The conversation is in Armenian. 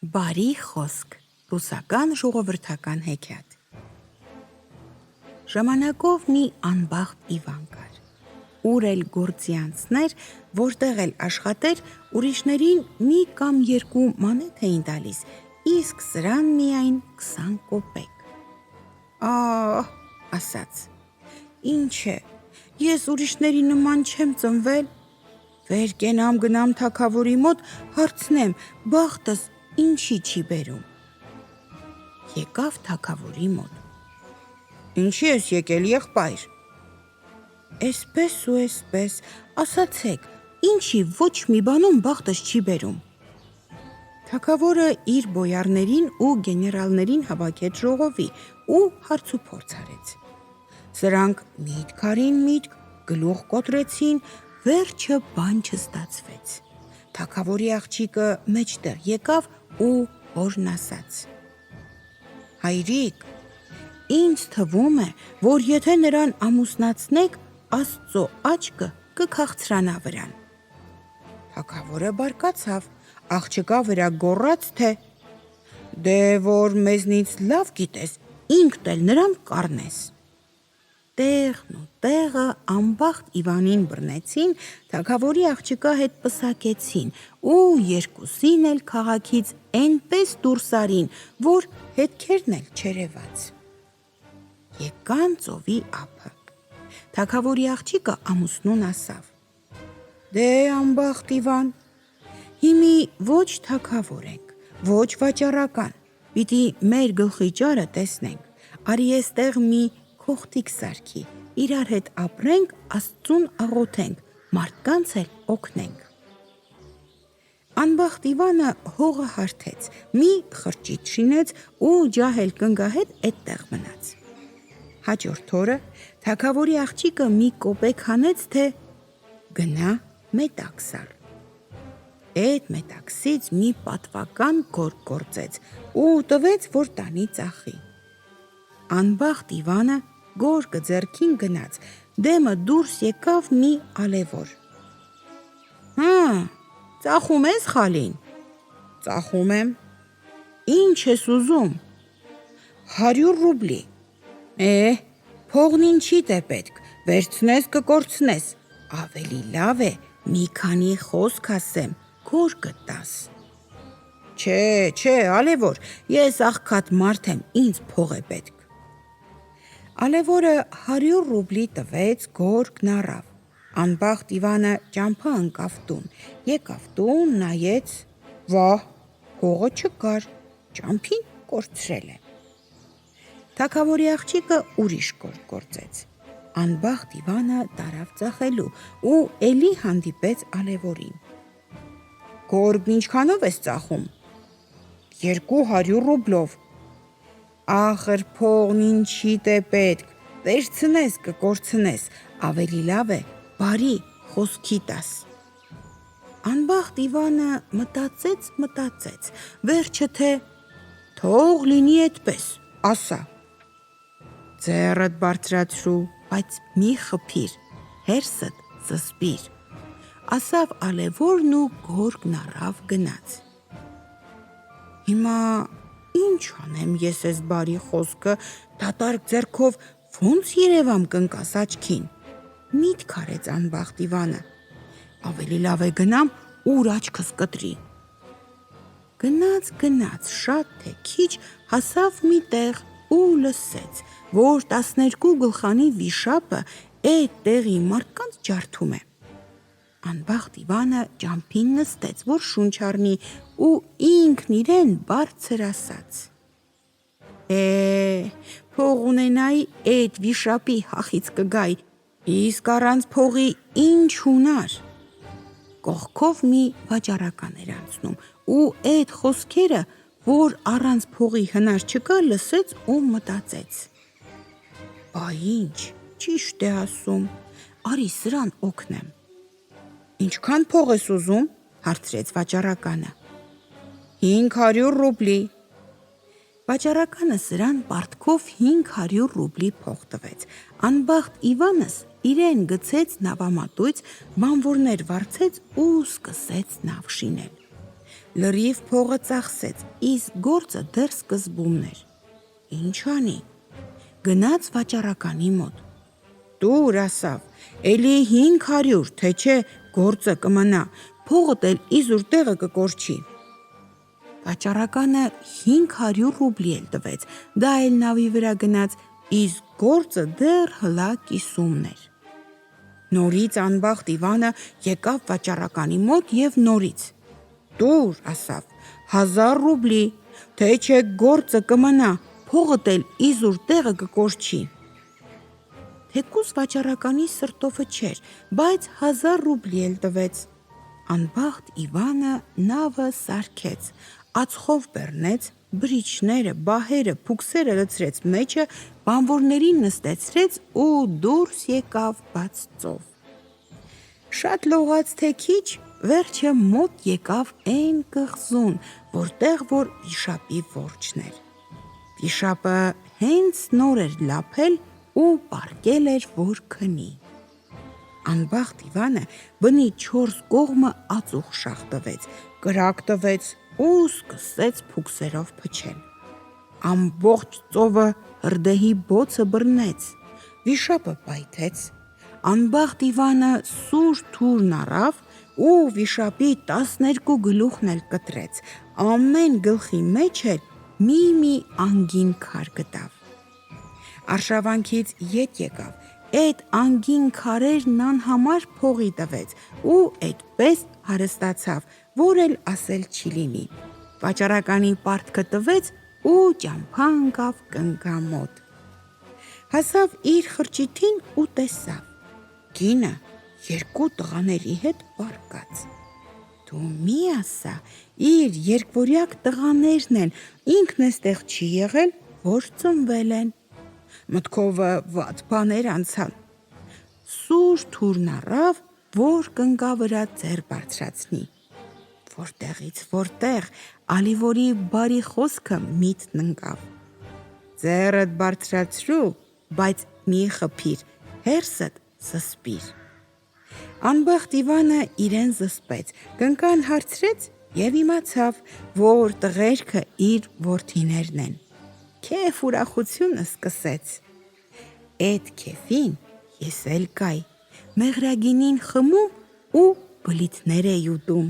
Բարի խոսք, ռուսական ժողովրդական հեքիաթ։ Ժամանակով մի անբախտ Իվան կար, ուր էլ գործի անցներ, որտեղ էլ աշխատեր, ուրիշներին մի կամ երկու մանեթ էին տալիս, իսկ սրան միայն 20 կոպեկ։ Ասաց, ինչ է, ես ուրիշների նման չեմ ծնվել, վեր կենամ գնամ թագավորի մոտ, հարցնեմ, բախտս ինչի չի բերում։ Եկավ թագավորի մոտ։ Ինչի ես եկել, եղբայր։ Էսպես ու էսպես, ասացեք, ինչի ոչ մի բանում բախտս չի բերում։ Թագավորը իր բոյարներին ու գեներալներին հավաքեց ժողովի ու հարցուփորձ արեց։ Սրանք միտք արին միտք, գլուխ կոտրեցին, վերջը բան չստացվեց։ Թագավորի աղջիկը մեջտեղ եկավ ու հորն ասաց. Հայրիկ, ինձ թվում է, որ եթե նրան ամուսնացնեք, Աստծո աչքը կքաղցրանա վրան։ Թագավորը բարկացավ, աղջկա վրա գոռաց, թե դե որ մեզնից լավ գիտես, ինքդ էլ նրան կառնես։ Տեղն ու տեղը անբախտ Իվանին բռնեցին, թագավորի աղջկա հետ պսակեցին ու երկուսին էլ քաղաքից այնպես դուրս արին, որ հետքերն էլ չերևաց։ Եկան ծովի ափը։ Թագավորի աղջիկը ամուսնուն ասավ. Դե անբախտ Իվան, հիմի ոչ թագավոր ենք, ոչ վաճառական, պիտի մեր գլխի ճարը տեսնենք, արի էստեղ մի քոխտիկ սարքի, իրար հետ ապրենք, Աստծուն աղոթենք, մարդկանց էլ օգնենք։ Անբախտ Իվանը հողը հարթեց, մի խրճիթ շինեց ու ջահել կնգահետ էդտեղ մնաց։ Հաջորդ օրը թագավորի աղջիկը մի կոպեկ հանեց, թե գնա մետակ սար։ Այդ մետաքսից մի պատվական գորգ գործեց ու տվեց, որ տանի ծախի։ Անբախտ Իվանը գորգը ձեռքին գնաց, դեմը դուրս եկավ մի ալևոր։ Ծախում ես խալին։ Ծախում եմ։ Ինչ ես ուզում։ 100 ռուբլի։ Փողն ինչիդ է պետք, վերցնես կկորցնես, ավելի լավ է մի քանի խոսք ասեմ, գորգը տաս։ Չէ, ալևոր, ես աղքատ մարդ եմ, ինձ փող է պետք։ Ալևորը 100 ռուբլի տվեց, գորգն առավ։ Անբախտ Իվանը ճամփա ընկավ տուն, եկավ տուն, նայեց, վահ, փողը չկար, ճամփին կորցրել է։ Թագավորի աղջիկը ուրիշ գորգ գործեց։ Անբախտ Իվանը տարավ ծախելու ու էլի հանդիպեց ալևորին։ Գորգն ինչքանով ես ծախում։ 200 ռուբլով։ Ախր փողն ինչիդ է պետք, վերցնես կկորցնես, ավելի լավ է բարի խոսքի տաս։ Անբախտ Իվանը մտածեց, վերջը թե թող լինի այդպես, ասա։ Ձեռդ բարձրացրու, բայց մի խփիր, հերսդ զսպիր, ասավ ալևորն ու գորգն առավ գնաց։ Հիմա ինչ անեմ ես ես բարի խոսքը, դատարկ ձեռքով ոնց երևամ կնկաս աչքին։ Միտք արեց անբախտ Իվանը, ավելի լավ է գնամ, ուր աչքս կտրի։ Գնաց, շատ թե քիչ հասավ մի տեղ ու լսեց, որ 12 գլխանի վիշապը այդ տեղի մարդկանց ջարդում է։ Անբախտ Իվանը ճամփին նստեց, որ շունչ առնի ու ինքն իրեն բարձր ասաց. Փող ունենայի այդ վիշապի հախից կգայի, իսկ առանց փողի ինչ ունար։ Կողքով մի վաճառական էր անցնում ու այդ խոսքերը, որ առանց փողի հնար չկա, լսեց ու մտածեց. Բա ինչ, ճիշտ է ասում, արի սրան օգնեմ։ Ինչքան փող ես ուզում, հարցրեց վաճառականը։ 500 ռուբլի։ Վաճառականը սրան պարտքով 500 ռուբլի փող տվեց։ Անբախտ Իվանս իրեն գցեց նավամատույց, բանվորներ վարձեց ու սկսեց նավ շինել։ լրիվ փողը ծախսեց, իսկ գործը դեռ սկզբումն էր։ Ինչ անի։ Գնաց վաճառականի մոտ։ Տուր ասավ, էլի 500, թե չէ գործը կմնա, փողդ էլ իզուր տեղը կկորչի։ Վաճառականը 500 ռուբլի էլ տվեց, դա էլ նավի վրա գնաց, իսկ գործը դեռ հլա կիսումն էր։ Նորից անբախտ Իվանը եկավ վաճառականի մոտ և նորից։ Տուր, ասավ, 1000 ռուբլի, թե չէ գործը կմնա, փողդ էլ իզուր տեղը կկորչի։ Թեկուզ վաճառականի սրտովը չէր, բայց 1000 ռուբլի էլ տվեց։ Անբախտ Իվանը նավը սարքեց, ածխով բեռնեց, բրիչները, բահերը, փուքսերը լցրեց մեջը, բանվորներին նստեցրեց ու դուրս եկավ բաց ծով։ Շատ լողաց թե քիչ, վերջը մոտ եկավ այն կղզուն, որտեղ որ վիշապի որջն էր։ Վիշապը հենց նոր էր լափել ու պառկել էր, որ քնի։ Անբախտ Իվանը բնի 4 կողմը ածուխ շաղ տվեց, կրակ տվեց ու սկսեց փուքսերով փչել։ Ամբողջ ծովը հրդեհի բոցը բռնեց, վիշապը պայթեց, անբախտ Իվանը սուր թուրն առավ ու վիշապի 12 գլուխն էլ կտրեց, ամեն գլխի մեջ էլ մի անգին քար գտավ։ Արշավանքից ետ եկավ, այդ անգին քարերն անհամար փողի տվեց ու այդպես հարստացավ, որ էլ ասել չի լինի։ Վաճառականի պարտքը տվեց ու ճամփա ընկավ կնքամոտ։ Հասավ իր խրճիթին ու տեսավ, կինը 2 տղաների հետ պառկած։ Դու մի ասա, իր երկվորյակ տղաներն են, ինքն էստեղ չի եղել, որ ծնվել են։ Մտքովը վատ բաներ անցան։ Սուր թուրն առավ, որ կնկա վրա ձեռ բարձրացնի։ Որտեղից որտեղ Ալիվորի բարի խոսքը միտքն ընկավ։ Ձեռդ բարձրացրու, բայց մի խփիր, հերսդ զսպիր։ Անբախտ Իվանը իրեն զսպեց, կնկան հարցրեց և իմացավ, որ տղերքը իր որդիներն են։ Քեֆ ուրախությունը սկսեց։ Էդ քեֆին ես էլ կայ, մեղրագինին խմում ու բլիթներ էի ուտում։